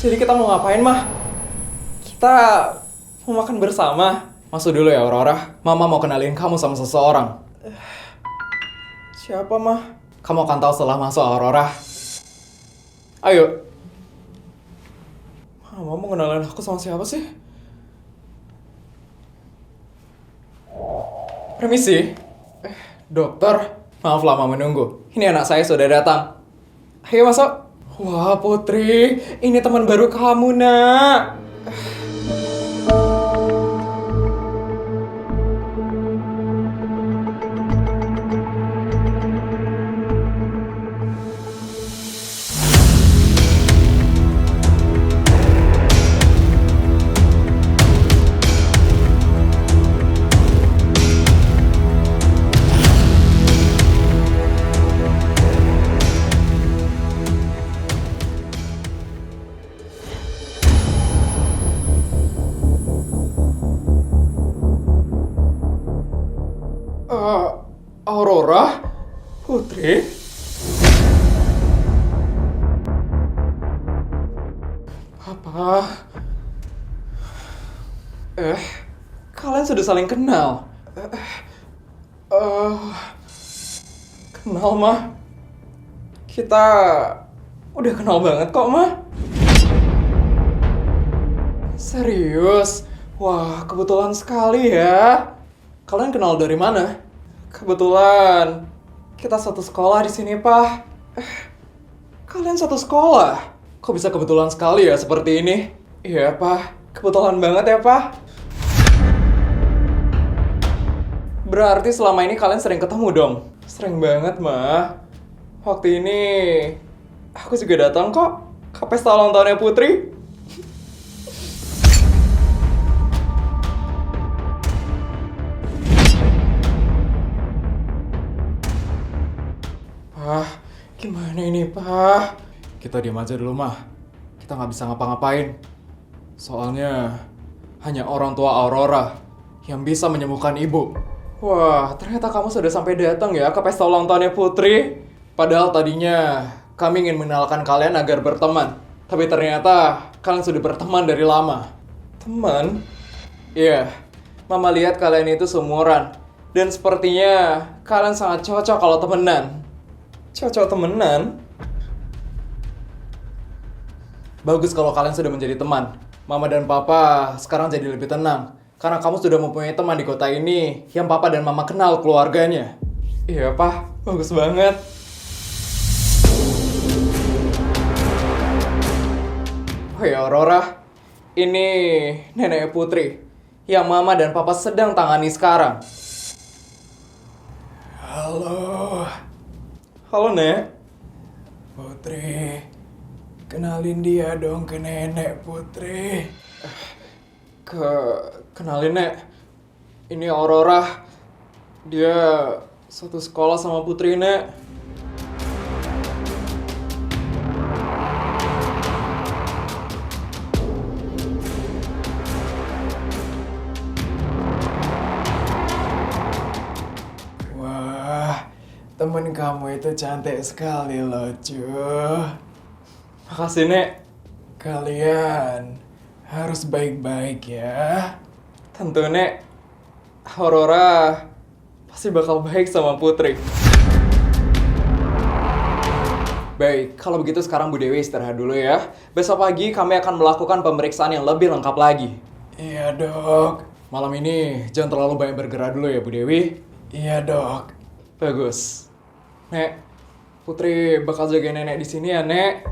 Jadi kita mau ngapain, Mah? Kita mau makan bersama. Masuk dulu ya, Aurora. Mama mau kenalin kamu sama seseorang. Siapa, Mah? Kamu akan tahu setelah masuk, Aurora. Ayo. Mama mau kenalin aku sama siapa sih? Permisi. Dokter. Maaf lama menunggu. Ini anak saya sudah datang. Ayo masuk. Wah, Putri. Ini teman baru kamu, Nak. Aurora? Putri? Apa? Kalian sudah saling kenal? Kenal, Mah? Kita udah kenal banget kok, Mah. Serius? Wah, kebetulan sekali ya. Kalian kenal dari mana? Kebetulan kita satu sekolah di sini, Pak. Kalian satu sekolah? Kok bisa kebetulan sekali ya seperti ini? Iya, Pak. Kebetulan banget ya, Pak. Berarti selama ini kalian sering ketemu dong? Sering banget, Mah. Waktu ini aku juga datang kok ke pesta ulang tahunnya Putri. Gimana ini, Pak? Kita diam aja dulu, Mah. Kita nggak bisa ngapa-ngapain. Soalnya hanya orang tua Aurora yang bisa menyembuhkan ibu. Wah, ternyata kamu sudah sampai datang ya ke pesta ulang tahunnya Putri. Padahal tadinya kami ingin mengenalkan kalian agar berteman. Tapi ternyata kalian sudah berteman dari lama. Teman? Iya, Mama lihat kalian itu seumuran. Dan sepertinya kalian sangat cocok kalau temenan. Cocok temenan? Bagus kalau kalian sudah menjadi teman. Mama dan Papa sekarang jadi lebih tenang. Karena kamu sudah mempunyai teman di kota ini yang Papa dan Mama kenal keluarganya. Iya, Pak. Bagus banget. Oh ya, Aurora. Ini neneknya Putri yang Mama dan Papa sedang tangani sekarang. Halo. Halo, Nek. Putri, kenalin dia dong ke nenek, Putri. Kenalin, Nek. Ini Aurora. Dia satu sekolah sama Putri, Nek. Temen kamu itu cantik sekali loh, cuy. Makasih, Nek. Kalian harus baik-baik ya. Tentu, Nek. Aurora pasti bakal baik sama Putri. Baik, kalau begitu sekarang Bu Dewi istirahat dulu ya. Besok pagi kami akan melakukan pemeriksaan yang lebih lengkap lagi. Iya, Dok. Malam ini jangan terlalu banyak bergerak dulu ya, Bu Dewi. Iya, Dok. Bagus. Nek, Putri bakal jaga nenek di sini ya, Nek.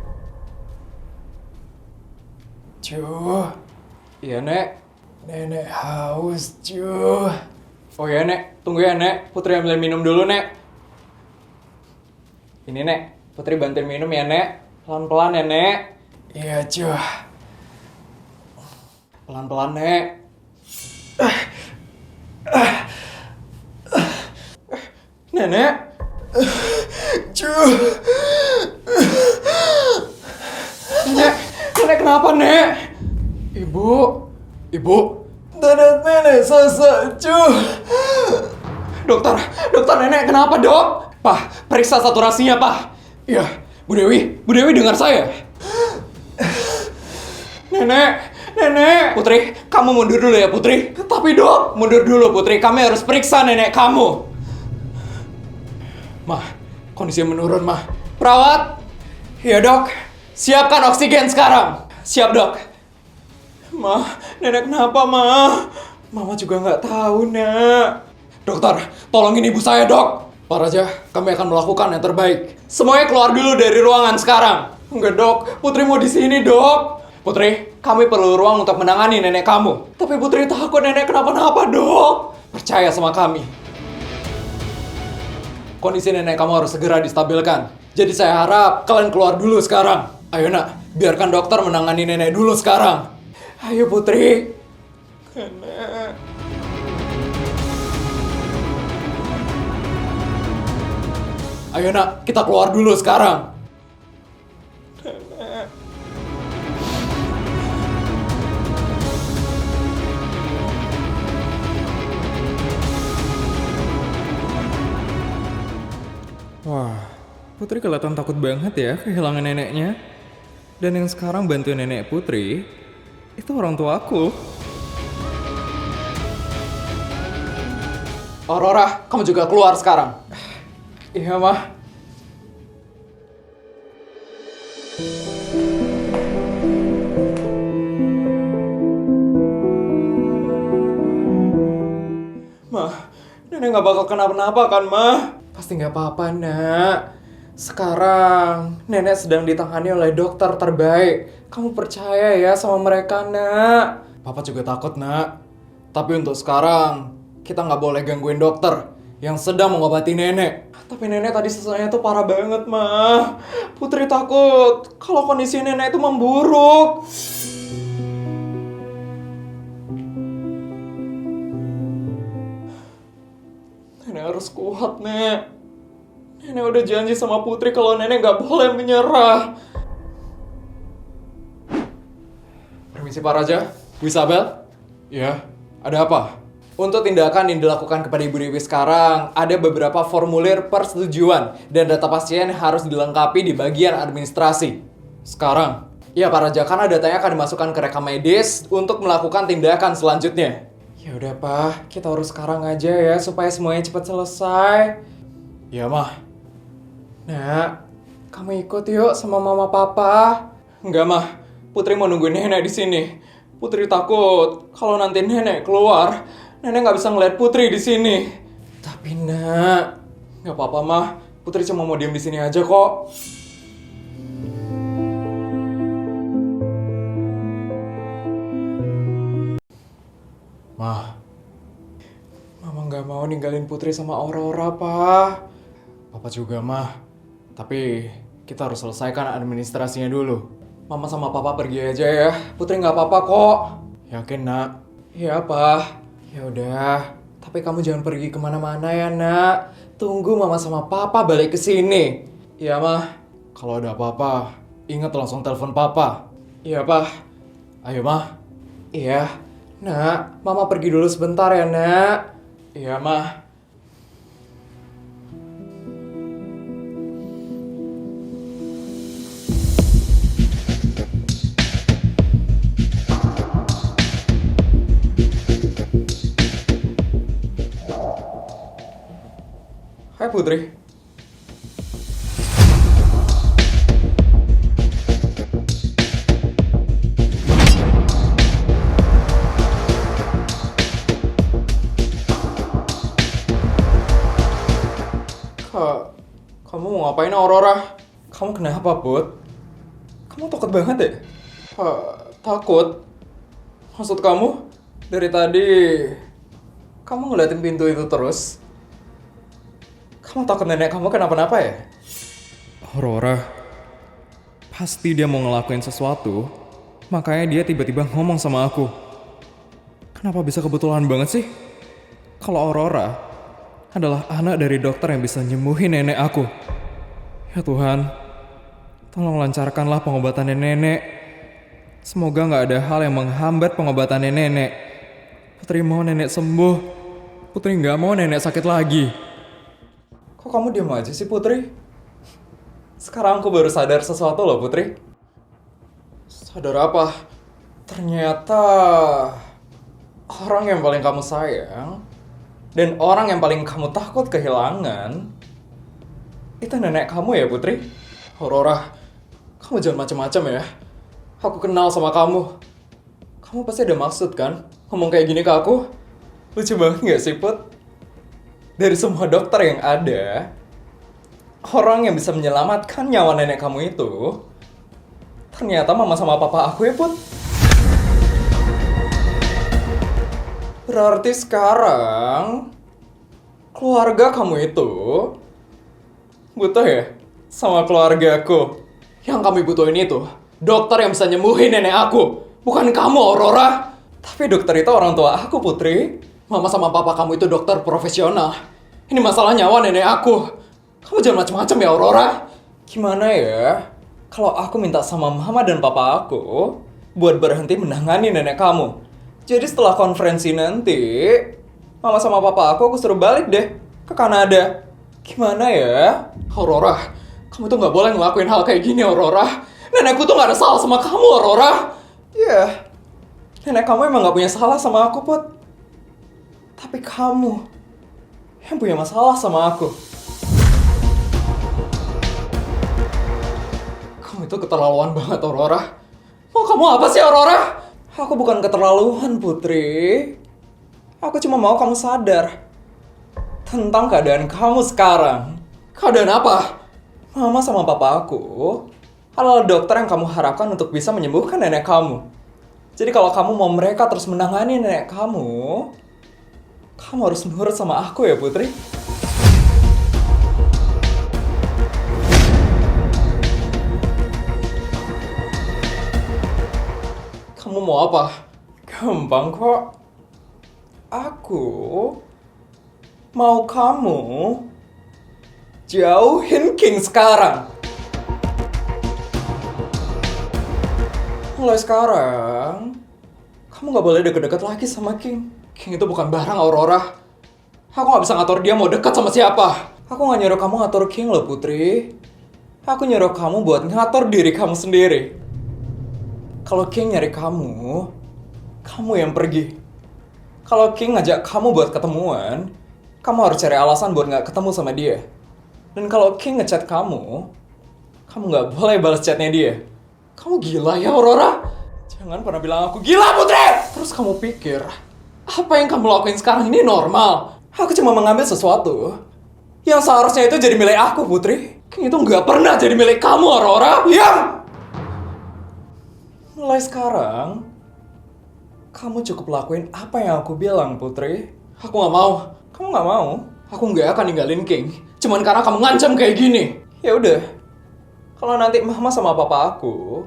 Cuh. Iya, Nek. Nenek haus, cuh. Oh ya, Nek. Tunggu ya, Nek. Putri ambil minum dulu, Nek. Ini, Nek. Putri bantuin minum ya, Nek. Pelan-pelan ya, Nek. Iya, cuh. Pelan-pelan, Nek. Nenek. Cuh. Nenek kenapa, Nek? Ibu. Dada nenek sesak, cuh. Dokter, nenek kenapa, Dok? Pak, periksa saturasinya, Pak. Iya, Bu Dewi dengar saya. Nenek. Putri, kamu mundur dulu ya, Putri. Tapi dok, mundur dulu, Putri. Kami harus periksa nenek kamu. Mah, kondisi menurun, Mah. Perawat. Iya, dok. Siapkan oksigen sekarang. Siap, dok. Mah, nenek kenapa, Mah? Mama juga nggak tahu, Nak. Dokter, tolongin ibu saya, dok. Pak Raja, kami akan melakukan yang terbaik. Semuanya keluar dulu dari ruangan sekarang. Enggak, dok. Putri mau di sini, dok. Putri, kami perlu ruang untuk menangani nenek kamu. Tapi Putri takut nenek kenapa-napa, dok. Percaya sama kami. Kondisi nenek kamu harus segera distabilkan. Jadi saya harap kalian keluar dulu sekarang. Ayo, Nak. Biarkan dokter menangani nenek dulu sekarang. Ayo, Putri. Nenek. Ayo, Nak, kita keluar dulu sekarang. Nenek. Wah, Putri kelihatan takut banget ya kehilangan neneknya. Dan yang sekarang bantuin nenek Putri, itu orang tua aku. Aurora, kamu juga keluar sekarang. Iya, Mah. Mah, nenek gak bakal kenapa-napa kan, Mah? Pasti gak apa-apa, Nak. Sekarang, nenek sedang ditangani oleh dokter terbaik. Kamu percaya ya sama mereka, Nak? Papa juga takut, Nak. Tapi untuk sekarang, kita gak boleh gangguin dokter yang sedang mengobati nenek. Tapi nenek tadi sesalnya tuh parah banget, Mah. Putri takut kalau kondisi nenek itu memburuk. Nenek harus kuat, Nek. Nenek udah janji sama Putri kalau nenek gak boleh menyerah. Permisi, Pak Raja. Bu Isabel? Ya, ada apa? Untuk tindakan yang dilakukan kepada Ibu Dewi sekarang, ada beberapa formulir persetujuan dan data pasien harus dilengkapi di bagian administrasi. Sekarang, ya Pak Raja, karena datanya akan dimasukkan ke rekam medis untuk melakukan tindakan selanjutnya. Ya udah, Pak, kita urus sekarang aja ya supaya semuanya cepat selesai. Ya, Mah. Nak, kamu ikut yuk sama Mama Papa. Enggak, Mah. Putri mau nungguin nenek di sini. Putri takut kalau nanti nenek keluar, nenek nggak bisa ngeliat Putri di sini. Tapi, Nak, nggak apa-apa, Mah. Putri cuma mau diam di sini aja kok. Mah, Mama nggak mau ninggalin Putri sama Aurora, Pak. Papa juga, Mah. Tapi kita harus selesaikan administrasinya dulu. Mama sama Papa pergi aja ya. Putri nggak apa-apa kok. Yakin, Nak? Iya, Pak. Ya udah. Tapi kamu jangan pergi kemana-mana ya, Nak. Tunggu Mama sama Papa balik ke sini. Iya, Mah. Kalau ada apa-apa, ingat langsung telepon Papa. Iya, Pak. Ayo, Mah. Iya. Nak, Mama pergi dulu sebentar ya, Nak. Iya, Mah. Hai, Putri. Kamu mau ngapain, Aurora? Kamu kenapa, Put? Kamu takut banget ya? Takut? Maksud kamu? Dari tadi kamu ngeliatin pintu itu terus? Kamu takut nenek kamu kenapa-napa ya? Aurora, pasti dia mau ngelakuin sesuatu, makanya dia tiba-tiba ngomong sama aku. Kenapa bisa kebetulan banget sih? Kalau Aurora adalah anak dari dokter yang bisa nyembuhin nenek aku. Ya Tuhan, tolong lancarkanlah pengobatan nenek. Semoga gak ada hal yang menghambat pengobatan nenek. Putri mau nenek sembuh. Putri gak mau nenek sakit lagi. Kok kamu diam aja sih, Putri? Sekarang aku baru sadar sesuatu loh, Putri. Sadar apa? Ternyata orang yang paling kamu sayang dan orang yang paling kamu takut kehilangan itu nenek kamu ya, Putri? Aurora, kamu jangan macam-macam ya. Aku kenal sama kamu. Kamu pasti ada maksud kan ngomong kayak gini ke aku? Lucu banget gak sih, Put? Dari semua dokter yang ada, orang yang bisa menyelamatkan nyawa nenek kamu itu ternyata mama sama papa aku ya, Put. Berarti sekarang keluarga kamu itu butuh ya sama keluarga aku. Yang kami butuhin itu dokter yang bisa nyembuhin nenek aku, bukan kamu, Aurora. Tapi dokter itu orang tua aku, Putri. Mama sama papa kamu itu dokter profesional. Ini masalah nyawa nenek aku. Kamu jangan macam-macam ya, Aurora. Gimana ya kalau aku minta sama mama dan papa aku buat berhenti menangani nenek kamu? Jadi setelah konferensi nanti, mama sama papa aku suruh balik deh ke Kanada. Gimana ya? Aurora, kamu tuh gak boleh ngelakuin hal kayak gini, Aurora. Nenekku tuh gak ada salah sama kamu, Aurora. Iya, nenek kamu emang gak punya salah sama aku, Put. Tapi kamu yang punya masalah sama aku. Kamu itu keterlaluan banget, Aurora. Mau kamu apa sih, Aurora? Aku bukan keterlaluan, Putri. Aku cuma mau kamu sadar tentang keadaan kamu sekarang. Keadaan apa? Mama sama papa aku adalah dokter yang kamu harapkan untuk bisa menyembuhkan nenek kamu. Jadi kalau kamu mau mereka terus menangani nenek kamu harus nurut sama aku ya, Putri. Kamu mau apa? Gampang kok. Aku mau kamu jauhin King sekarang. Mulai sekarang, kamu gak boleh deket-deket lagi sama King. King itu bukan barang, Aurora. Aku gak bisa ngatur dia mau dekat sama siapa. Aku gak nyuruh kamu ngatur King loh, Putri. Aku nyuruh kamu buat ngatur diri kamu sendiri. Kalau King nyari kamu yang pergi. Kalau King ngajak kamu buat ketemuan, kamu harus cari alasan buat gak ketemu sama dia. Dan kalau King ngechat kamu gak boleh balas chatnya dia. Kamu gila ya, Aurora? Jangan pernah bilang aku gila, Putri! Terus kamu pikir, apa yang kamu lakuin sekarang ini normal? Aku cuma mengambil sesuatu yang seharusnya itu jadi milik aku, Putri. King itu gak pernah jadi milik kamu, Aurora. Diam! Mulai sekarang, kamu cukup lakuin apa yang aku bilang, Putri. Aku gak mau. Kamu gak mau? Aku gak akan ninggalin King. Cuman karena kamu ngancam kayak gini. Ya udah. Kalau nanti mama sama papa aku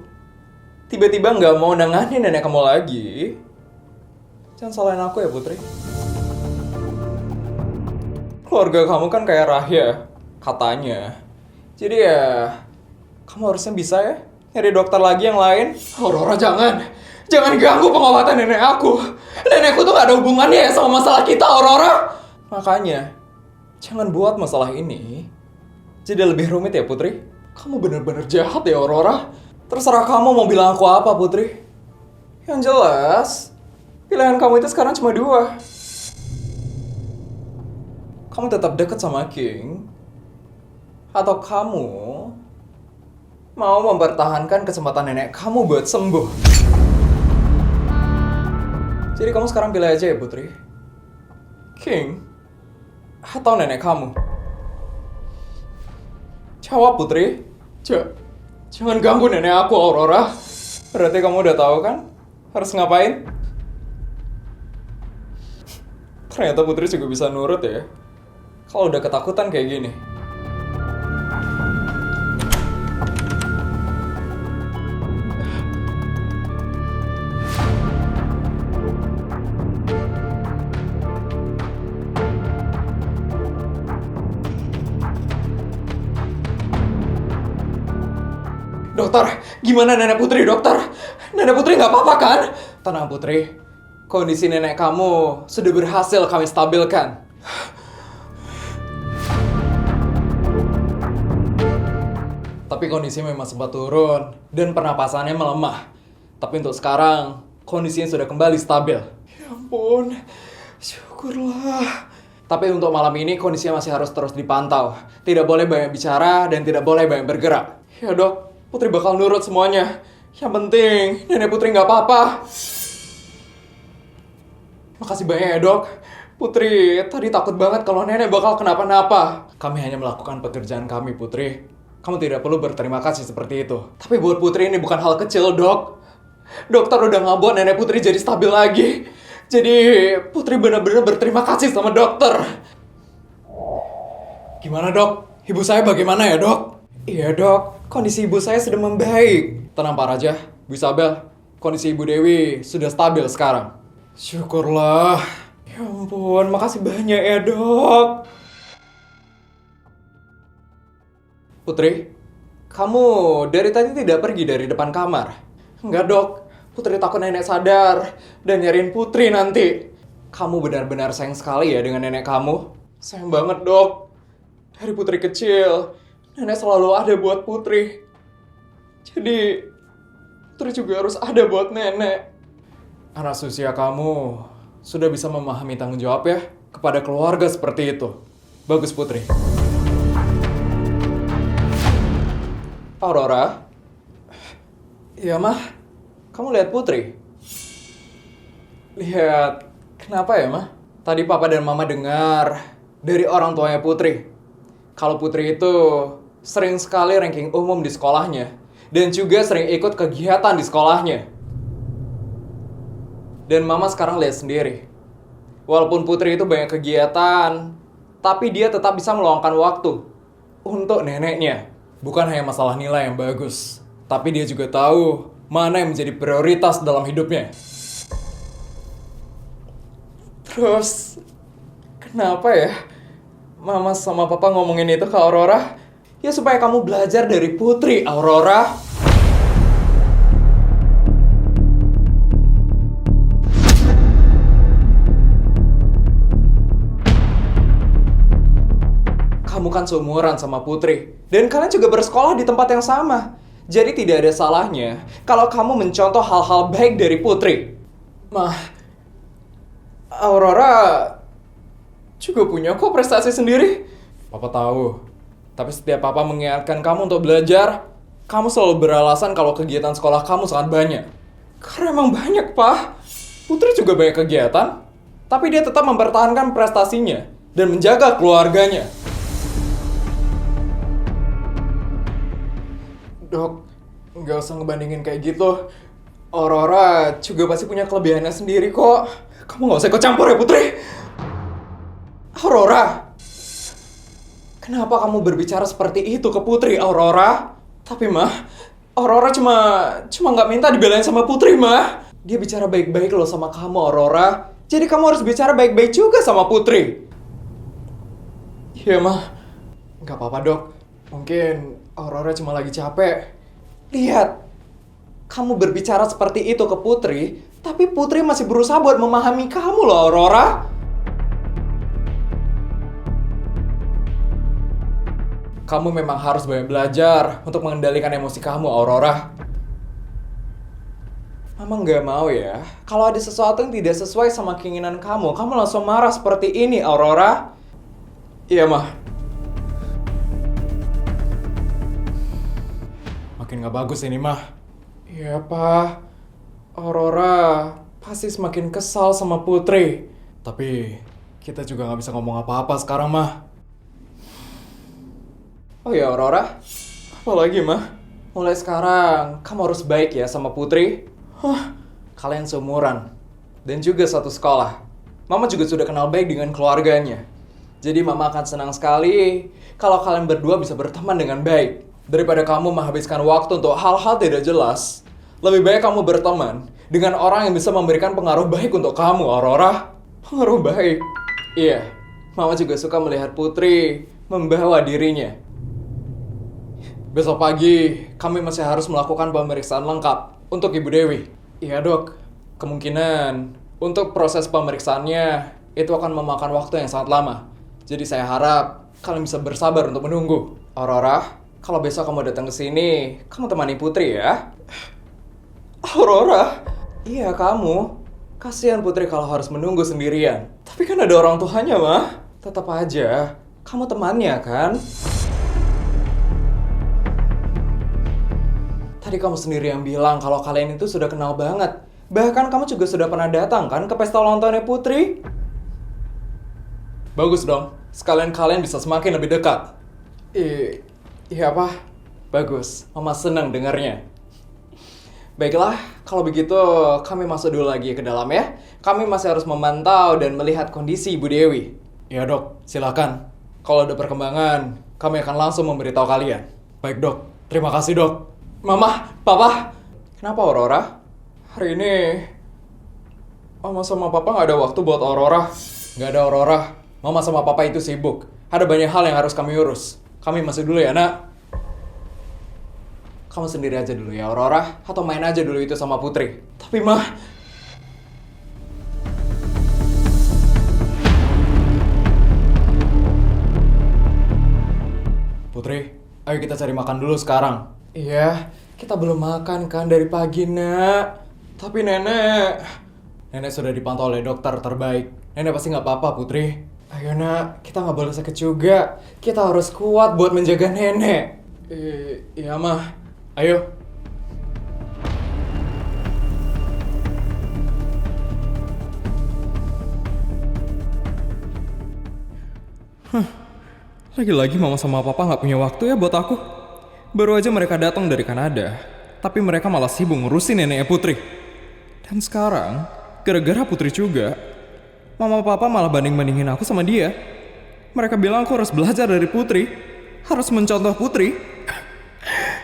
tiba-tiba gak mau nangani nenek kamu lagi, jangan salahin aku ya, Putri. Keluarga kamu kan kayak Rahya, katanya. Jadi ya, kamu harusnya bisa ya nyari dokter lagi yang lain. Aurora, jangan. Jangan ganggu pengobatan nenek aku. Nenekku tuh gak ada hubungannya ya sama masalah kita, Aurora. Makanya, jangan buat masalah ini jadi lebih rumit ya, Putri. Kamu bener-bener jahat ya, Aurora. Terserah kamu mau bilang aku apa, Putri. Yang jelas, pilihan kamu itu sekarang cuma dua. Kamu tetap dekat sama King, atau kamu mau mempertahankan kesempatan nenek kamu buat sembuh. Jadi kamu sekarang pilih aja ya, Putri. King atau nenek kamu? Jawab, Putri. Jangan ganggu nenek aku, Aurora. Berarti kamu udah tahu kan harus ngapain? Ternyata Putri juga bisa nurut ya kalau udah ketakutan kayak gini. Dokter, gimana nenek Putri, dokter? Nenek Putri nggak apa-apa kan? Tenang, Putri. Kondisi nenek kamu sudah berhasil kami stabilkan. Tapi kondisinya memang sempat turun dan pernapasannya melemah. Tapi untuk sekarang, kondisinya sudah kembali stabil. Ya ampun, syukurlah. Tapi untuk malam ini kondisinya masih harus terus dipantau. Tidak boleh banyak bicara dan tidak boleh banyak bergerak. Ya dok, Putri bakal nurut semuanya. Yang penting, nenek Putri nggak apa-apa. Makasih banyak ya dok. Putri tadi takut banget kalau nenek bakal kenapa-napa. Kami hanya melakukan pekerjaan kami, Putri. Kamu tidak perlu berterima kasih seperti itu. Tapi buat Putri ini bukan hal kecil, dok. Dokter udah nggak buat nenek Putri jadi stabil lagi. Jadi Putri benar-benar berterima kasih sama dokter. Gimana dok? Ibu saya bagaimana ya dok? Iya dok, kondisi ibu saya sudah membaik. Tenang Pak Raja, Bu Isabel. Kondisi Ibu Dewi sudah stabil sekarang. Syukurlah. Ya ampun, makasih banyak ya dok. Putri, kamu dari tadi tidak pergi dari depan kamar? Enggak dok, Putri takut nenek sadar dan nyariin Putri nanti. Kamu benar-benar sayang sekali ya dengan nenek kamu. Sayang banget dok. Dari Putri kecil, nenek selalu ada buat Putri. Jadi, Putri juga harus ada buat nenek. Anak seusia kamu sudah bisa memahami tanggung jawab ya kepada keluarga seperti itu. Bagus Putri. Aurora? Iya mah, kamu lihat Putri? Lihat, kenapa ya mah? Tadi papa dan mama dengar dari orang tuanya Putri. Kalau Putri itu sering sekali ranking umum di sekolahnya. Dan juga sering ikut kegiatan di sekolahnya. Dan mama sekarang lihat sendiri. Walaupun Putri itu banyak kegiatan, tapi dia tetap bisa meluangkan waktu untuk neneknya. Bukan hanya masalah nilai yang bagus, tapi dia juga tahu mana yang menjadi prioritas dalam hidupnya. Terus, kenapa ya Mama sama Papa ngomongin itu ke Aurora? Ya supaya kamu belajar dari Putri, Aurora. Kamu kan seumuran sama Putri. Dan kalian juga bersekolah di tempat yang sama. Jadi tidak ada salahnya kalau kamu mencontoh hal-hal baik dari Putri. Mah, Aurora juga punya kok prestasi sendiri. Papa tahu. Tapi setiap Papa mengingatkan kamu untuk belajar, kamu selalu beralasan kalau kegiatan sekolah kamu sangat banyak. Karena emang banyak, Pak. Putri juga banyak kegiatan. Tapi dia tetap mempertahankan prestasinya dan menjaga keluarganya. Dok, nggak usah ngebandingin kayak gitu. Aurora juga pasti punya kelebihannya sendiri kok. Kamu nggak usah ikut campur ya, Putri. Aurora, kenapa kamu berbicara seperti itu ke Putri, Aurora? Tapi mah, Aurora cuma nggak minta dibelain sama Putri, mah. Dia bicara baik-baik loh sama kamu, Aurora. Jadi kamu harus bicara baik-baik juga sama Putri. Iya, mah. Nggak apa-apa, Dok. Mungkin Aurora cuma lagi capek. Lihat, kamu berbicara seperti itu ke Putri, tapi Putri masih berusaha buat memahami kamu loh, Aurora. Kamu memang harus banyak belajar untuk mengendalikan emosi kamu, Aurora. Mama nggak mau ya, kalau ada sesuatu yang tidak sesuai sama keinginan kamu langsung marah seperti ini, Aurora. Iya, Mah. Makin nggak bagus ini, Mah. Iya, Pak. Aurora pasti semakin kesal sama Putri. Tapi kita juga nggak bisa ngomong apa-apa sekarang, Mah. Oh ya, Aurora. Apa lagi, Mah? Mulai sekarang, kamu harus baik ya sama Putri. Kalian seumuran. Dan juga satu sekolah. Mama juga sudah kenal baik dengan keluarganya. Jadi Mama akan senang sekali kalau kalian berdua bisa berteman dengan baik. Daripada kamu menghabiskan waktu untuk hal-hal tidak jelas, lebih baik kamu berteman dengan orang yang bisa memberikan pengaruh baik untuk kamu, Aurora. Pengaruh baik? Iya, Mama juga suka melihat Putri membawa dirinya. Besok pagi, kami masih harus melakukan pemeriksaan lengkap untuk Ibu Dewi. Iya, Dok. Kemungkinan untuk proses pemeriksaannya itu akan memakan waktu yang sangat lama. Jadi saya harap kalian bisa bersabar untuk menunggu. Aurora, kalau besok kamu datang ke sini, kamu temani Putri ya. Aurora, Iya, kamu. Kasihan Putri kalau harus menunggu sendirian. Tapi kan ada orang tuanya, mah. Tetap aja, kamu temannya kan? Tadi kamu sendiri yang bilang kalau kalian itu sudah kenal banget. Bahkan kamu juga sudah pernah datang kan ke pesta ulang tahunnya Putri? Bagus dong, sekalian kalian bisa semakin lebih dekat. Iya apa? Bagus, Mama senang dengarnya. Baiklah, kalau begitu kami masuk dulu lagi ke dalam ya. Kami masih harus memantau dan melihat kondisi Ibu Dewi. Ya dok, silakan. Kalau ada perkembangan, kami akan langsung memberitahu kalian. Baik dok, terima kasih dok. Mama, Papa, kenapa Aurora? Hari ini Mama sama Papa nggak ada waktu buat Aurora. Nggak ada Aurora. Mama sama Papa itu sibuk. Ada banyak hal yang harus kami urus. Kami masuk dulu ya, nak. Kamu sendiri aja dulu ya, Aurora. Atau main aja dulu itu sama Putri. Tapi, Mah... Putri, ayo kita cari makan dulu sekarang. Iya, kita belum makan kan dari pagi, nak. Tapi Nenek sudah dipantau oleh dokter terbaik. Nenek pasti nggak apa-apa, Putri. Ayo, nak. Kita nggak boleh sakit juga. Kita harus kuat buat menjaga nenek. Iya, Mah. Ayo. Lagi-lagi Mama sama Papa nggak punya waktu ya buat aku. Baru aja mereka datang dari Kanada, tapi mereka malah sibuk ngurusin neneknya Putri. Dan sekarang, gara-gara Putri juga, Mama Papa malah banding-bandingin aku sama dia. Mereka bilang aku harus belajar dari Putri, harus mencontoh Putri.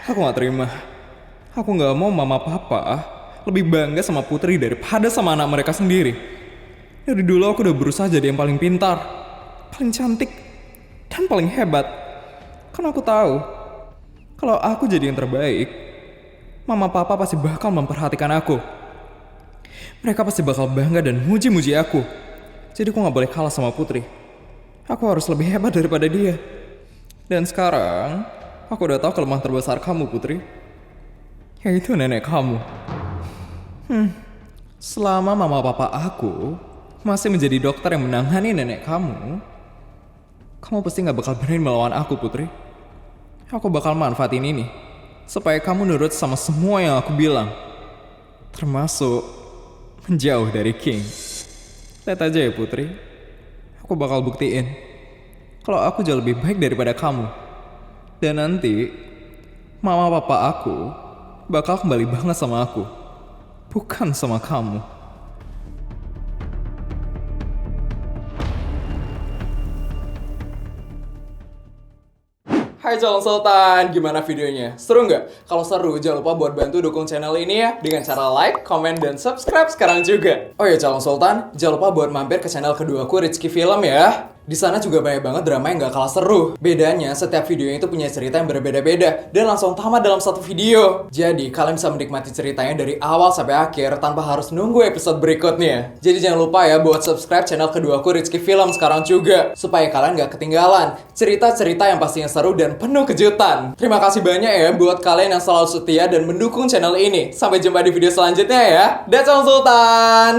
Aku gak terima. Aku gak mau Mama Papa lebih bangga sama Putri daripada sama anak mereka sendiri. Dari dulu aku udah berusaha jadi yang paling pintar, paling cantik, dan paling hebat. Karena aku tahu, kalau aku jadi yang terbaik, Mama Papa pasti bakal memperhatikan aku. Mereka pasti bakal bangga dan muji-muji aku. Jadi aku gak boleh kalah sama Putri. Aku harus lebih hebat daripada dia. Dan sekarang, aku udah tahu kelemahan terbesar kamu, Putri. Yaitu nenek kamu. Selama Mama Papa aku masih menjadi dokter yang menangani nenek kamu pasti gak bakal berani melawan aku, Putri. Aku bakal manfaatin ini supaya kamu nurut sama semua yang aku bilang. Termasuk menjauh dari King. Lihat aja ya, Putri. Aku bakal buktiin kalau aku jauh lebih baik daripada kamu. Dan nanti Mama Papa aku bakal kembali banget sama aku, bukan sama kamu. Hai calon sultan, gimana videonya? Seru nggak? Kalau seru, jangan lupa buat bantu dukung channel ini ya dengan cara like, comment, dan subscribe sekarang juga. Oh ya calon sultan, jangan lupa buat mampir ke channel keduaku Rizky Film ya. Di sana juga banyak banget drama yang gak kalah seru. Bedanya, setiap videonya itu punya cerita yang berbeda-beda dan langsung tamat dalam satu video. Jadi, kalian bisa menikmati ceritanya dari awal sampai akhir tanpa harus nunggu episode berikutnya. Jadi jangan lupa ya buat subscribe channel keduaku Rizky Film sekarang juga, supaya kalian gak ketinggalan cerita-cerita yang pastinya seru dan penuh kejutan. Terima kasih banyak ya buat kalian yang selalu setia dan mendukung channel ini. Sampai jumpa di video selanjutnya ya. Dah calon sultan.